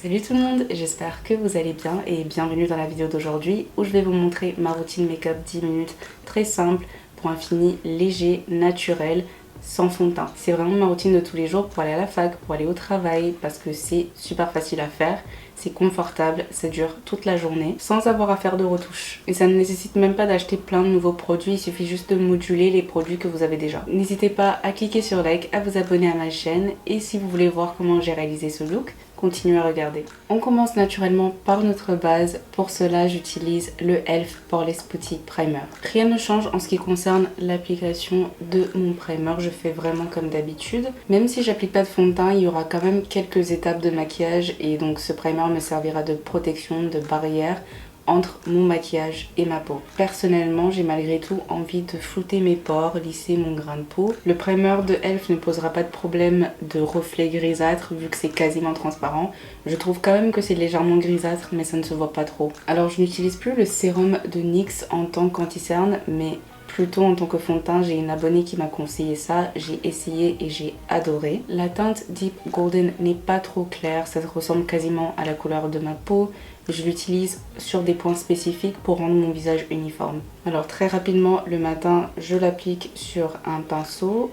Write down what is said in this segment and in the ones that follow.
Salut tout le monde, j'espère que vous allez bien et bienvenue dans la vidéo d'aujourd'hui où je vais vous montrer ma routine make-up 10 minutes très simple pour un fini léger, naturel, sans fond de teint. C'est vraiment ma routine de tous les jours pour aller à la fac, pour aller au travail parce que c'est super facile à faire, c'est confortable, ça dure toute la journée sans avoir à faire de retouches. Et ça ne nécessite même pas d'acheter plein de nouveaux produits, il suffit juste de moduler les produits que vous avez déjà. N'hésitez pas à cliquer sur like, à vous abonner à ma chaîne et si vous voulez voir comment j'ai réalisé ce look, continuez à regarder. On commence naturellement par notre base. Pour cela, j'utilise le e.l.f. Poreless Putty Primer. Rien ne change en ce qui concerne l'application de mon primer. Je fais vraiment comme d'habitude. Même si j'applique pas de fond de teint, il y aura quand même quelques étapes de maquillage et donc ce primer me servira de protection, de barrière entre mon maquillage et ma peau. Personnellement, j'ai malgré tout envie de flouter mes pores, lisser mon grain de peau. Le primer de e.l.f. ne posera pas de problème de reflet grisâtre vu que c'est quasiment transparent. Je trouve quand même que c'est légèrement grisâtre mais ça ne se voit pas trop. Alors je n'utilise plus le sérum de NYX en tant qu'anti-cerne mais plutôt en tant que fond de teint. J'ai une abonnée qui m'a conseillé ça, j'ai essayé et j'ai adoré. La teinte Deep Golden n'est pas trop claire, ça ressemble quasiment à la couleur de ma peau. Je l'utilise sur des points spécifiques pour rendre mon visage uniforme. Alors très rapidement le matin, je l'applique sur un pinceau.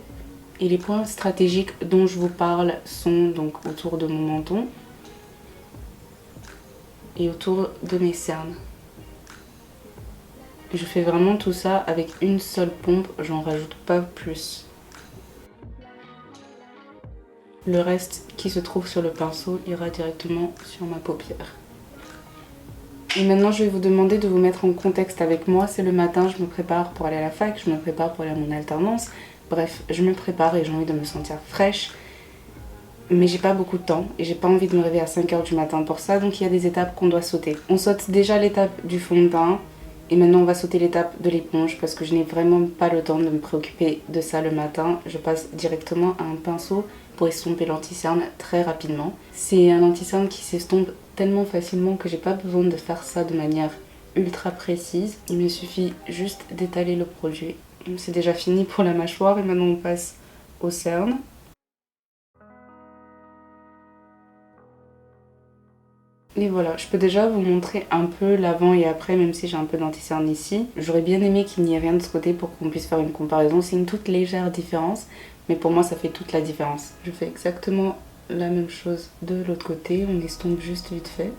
Et les points stratégiques dont je vous parle sont donc autour de mon menton et autour de mes cernes. Je fais vraiment tout ça avec une seule pompe, j'en rajoute pas plus. Le reste qui se trouve sur le pinceau ira directement sur ma paupière. Et maintenant je vais vous demander de vous mettre en contexte avec moi. C'est le matin, je me prépare pour aller à la fac, je me prépare pour aller à mon alternance. Bref, je me prépare et j'ai envie de me sentir fraîche. Mais j'ai pas beaucoup de temps et j'ai pas envie de me réveiller à 5 h du matin pour ça. Donc il y a des étapes qu'on doit sauter. On saute déjà l'étape du fond de teint. Et maintenant on va sauter l'étape de l'éponge parce que je n'ai vraiment pas le temps de me préoccuper de ça le matin. Je passe directement à un pinceau pour estomper l'anti-cerne très rapidement. C'est un anti-cerne qui s'estompe tellement facilement que j'ai pas besoin de faire ça de manière ultra précise. Il me suffit juste d'étaler le produit. C'est déjà fini pour la mâchoire et maintenant on passe aux cernes. Et voilà, je peux déjà vous montrer un peu l'avant et après, même si j'ai un peu d'anti-cerne ici. J'aurais bien aimé qu'il n'y ait rien de ce côté pour qu'on puisse faire une comparaison. C'est une toute légère différence, mais pour moi ça fait toute la différence. Je fais exactement la même chose de l'autre côté, on estompe juste vite fait.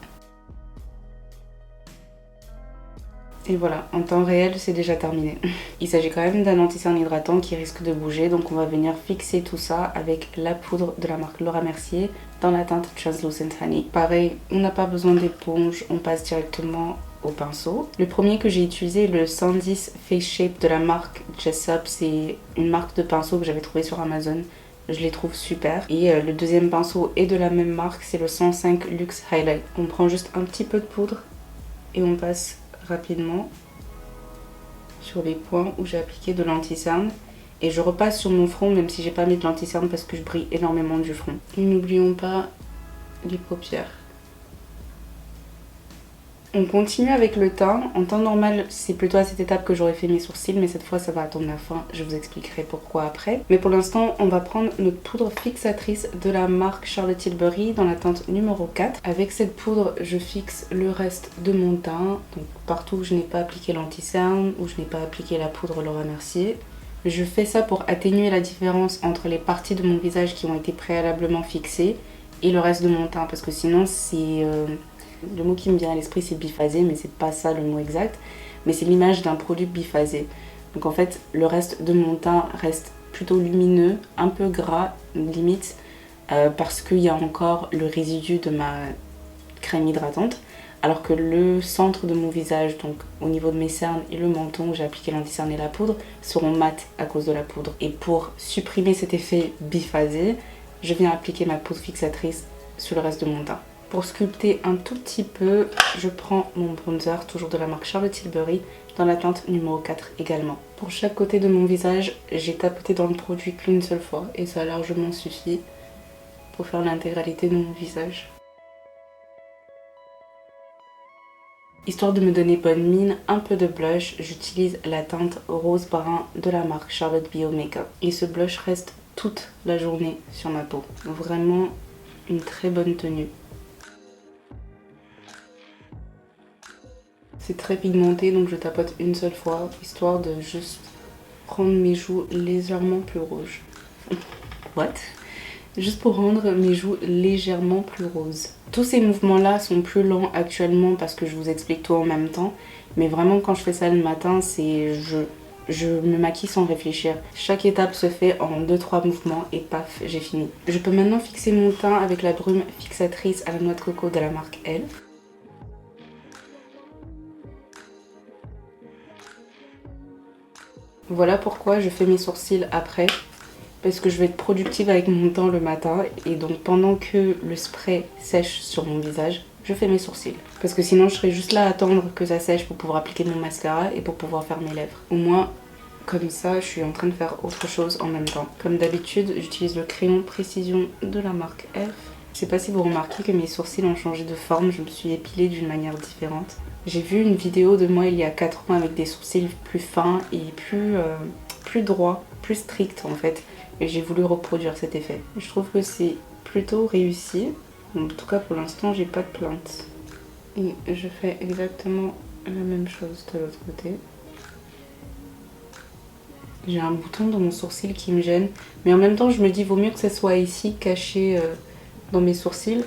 Et voilà, en temps réel, c'est déjà terminé. Il s'agit quand même d'un anti-cerne hydratant qui risque de bouger, donc on va venir fixer tout ça avec la poudre de la marque Laura Mercier dans la teinte Translucent Honey. Pareil, on n'a pas besoin d'éponge, on passe directement au pinceau. Le premier que j'ai utilisé, le 110 Face Shape de la marque Jessup, c'est une marque de pinceau que j'avais trouvé sur Amazon. Je les trouve super. Et le deuxième pinceau est de la même marque, c'est le 105 Luxe Highlight. On prend juste un petit peu de poudre et on passe rapidement sur les points où j'ai appliqué de l'anti-cerne et je repasse sur mon front même si j'ai pas mis de l'anti-cerne parce que je brille énormément du front. Et n'oublions pas les paupières. On continue avec le teint. En temps normal, c'est plutôt à cette étape que j'aurais fait mes sourcils, mais cette fois ça va attendre la fin, je vous expliquerai pourquoi après. Mais pour l'instant, on va prendre notre poudre fixatrice de la marque Charlotte Tilbury dans la teinte numéro 4. Avec cette poudre, je fixe le reste de mon teint, donc partout où je n'ai pas appliqué l'anti-cerne, où je n'ai pas appliqué la poudre Laura Mercier. Je fais ça pour atténuer la différence entre les parties de mon visage qui ont été préalablement fixées et le reste de mon teint, parce que sinon c'est... Le mot qui me vient à l'esprit c'est biphasé, mais c'est pas ça le mot exact. Mais c'est l'image d'un produit biphasé. Donc en fait, le reste de mon teint reste plutôt lumineux, un peu gras, limite, parce qu'il y a encore le résidu de ma crème hydratante. Alors que le centre de mon visage, donc au niveau de mes cernes et le menton où j'ai appliqué l'anti-cerne et la poudre, seront mat à cause de la poudre. Et pour supprimer cet effet biphasé, je viens appliquer ma poudre fixatrice sur le reste de mon teint. Pour sculpter un tout petit peu, je prends mon bronzer, toujours de la marque Charlotte Tilbury, dans la teinte numéro 4 également. Pour chaque côté de mon visage, j'ai tapoté dans le produit qu'une seule fois et ça a largement suffi pour faire l'intégralité de mon visage. Histoire de me donner bonne mine, un peu de blush, j'utilise la teinte rose brun de la marque Charlotte Bio Makeup. Et ce blush reste toute la journée sur ma peau. Donc vraiment une très bonne tenue. C'est très pigmenté, donc je tapote une seule fois, histoire de juste rendre mes joues légèrement plus rouges. What? Juste pour rendre mes joues légèrement plus roses. Tous ces mouvements-là sont plus lents actuellement parce que je vous explique tout en même temps. Mais vraiment, quand je fais ça le matin, c'est je me maquille sans réfléchir. Chaque étape se fait en 2-3 mouvements et paf, j'ai fini. Je peux maintenant fixer mon teint avec la brume fixatrice à la noix de coco de la marque Elf. Voilà pourquoi je fais mes sourcils après. Parce que je vais être productive avec mon teint le matin. Et donc pendant que le spray sèche sur mon visage, je fais mes sourcils. Parce que sinon je serais juste là à attendre que ça sèche pour pouvoir appliquer mon mascara et pour pouvoir faire mes lèvres. Au moins, comme ça, je suis en train de faire autre chose en même temps. Comme d'habitude, j'utilise le crayon Précision de la marque F. Je sais pas si vous remarquez que mes sourcils ont changé de forme. Je me suis épilée d'une manière différente. J'ai vu une vidéo de moi il y a 4 ans avec des sourcils plus fins et plus droits, plus stricts en fait. Et j'ai voulu reproduire cet effet. Je trouve que c'est plutôt réussi. En tout cas pour l'instant j'ai pas de plainte. Et je fais exactement la même chose de l'autre côté. J'ai un bouton dans mon sourcil qui me gêne. Mais en même temps je me dis vaut mieux que ça soit ici caché dans mes sourcils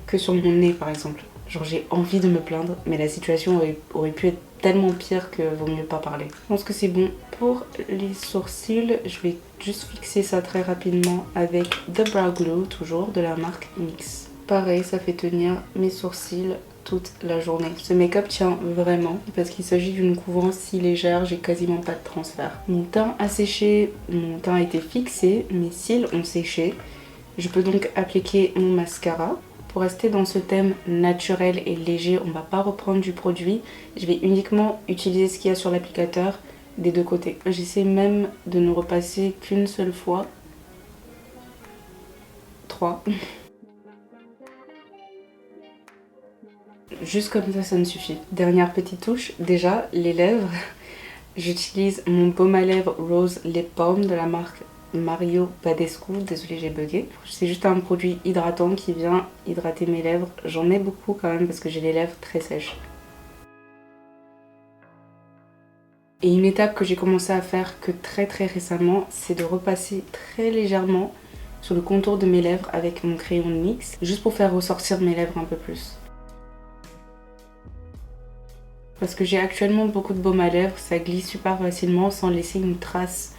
que sur mon nez par exemple. Genre j'ai envie de me plaindre mais la situation aurait pu être tellement pire que vaut mieux pas parler. Je pense que c'est bon pour les sourcils. Je vais juste fixer ça très rapidement avec The Brow Glue, toujours de la marque NYX. Pareil, ça fait tenir mes sourcils toute la journée. Ce make-up tient vraiment parce qu'il s'agit d'une couvrance si légère, j'ai quasiment pas de transfert. Mon teint a séché, mon teint a été fixé, mes cils ont séché. Je peux donc appliquer mon mascara. Pour rester dans ce thème naturel et léger, on va pas reprendre du produit. Je vais uniquement utiliser ce qu'il y a sur l'applicateur des deux côtés. J'essaie même de ne repasser qu'une seule fois. 3. Juste comme ça me suffit. Dernière petite touche, déjà les lèvres. J'utilise mon baume à lèvres Rose Lip Balm de la marque Mario Badescu, désolée j'ai bugué. C'est juste un produit hydratant qui vient hydrater mes lèvres. J'en mets beaucoup quand même parce que j'ai les lèvres très sèches. Et une étape que j'ai commencé à faire que très récemment, c'est de repasser très légèrement sur le contour de mes lèvres avec mon crayon NYX, juste pour faire ressortir mes lèvres un peu plus. Parce que j'ai actuellement beaucoup de baume à lèvres, ça glisse super facilement sans laisser une trace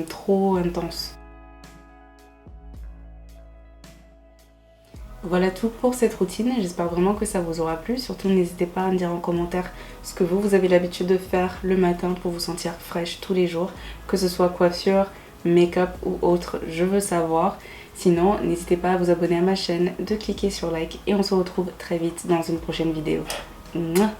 trop intense. Voilà tout pour cette routine, j'espère vraiment que ça vous aura plu. Surtout n'hésitez pas à me dire en commentaire ce que vous avez l'habitude de faire le matin pour vous sentir fraîche tous les jours. Que ce soit coiffure, make-up ou autre, je veux savoir. Sinon, n'hésitez pas à vous abonner à ma chaîne, de cliquer sur like et on se retrouve très vite dans une prochaine vidéo. Mouah.